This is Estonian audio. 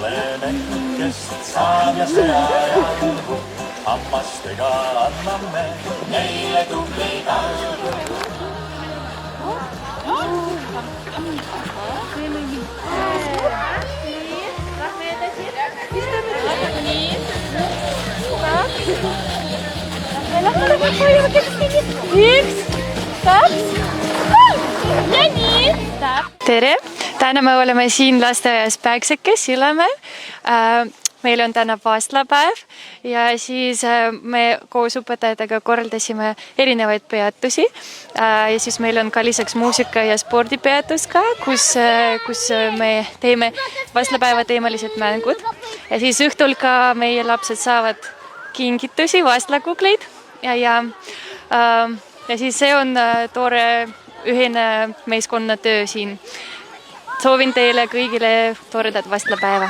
valene, kest saab ja sea jalgu, hammastega anname neile tubli talgu. Tere! Täna me oleme siin lasteaias Päiksekes, Sillamäel. Meil on täna vastlapäev ja siis me koos õpetajatega korraldasime erinevaid peatusi. Ja siis meil on ka lisaks muusika- ja spordipeatus ka, kus me teeme vastlapäeva teemalised mängud. Ja siis õhtul ka meie lapsed saavad kingitusi, vastlakukleid. Ja siis see on tore ühine meeskonnatöö siin. Soovin teile kõigile toredat vastlapäeva.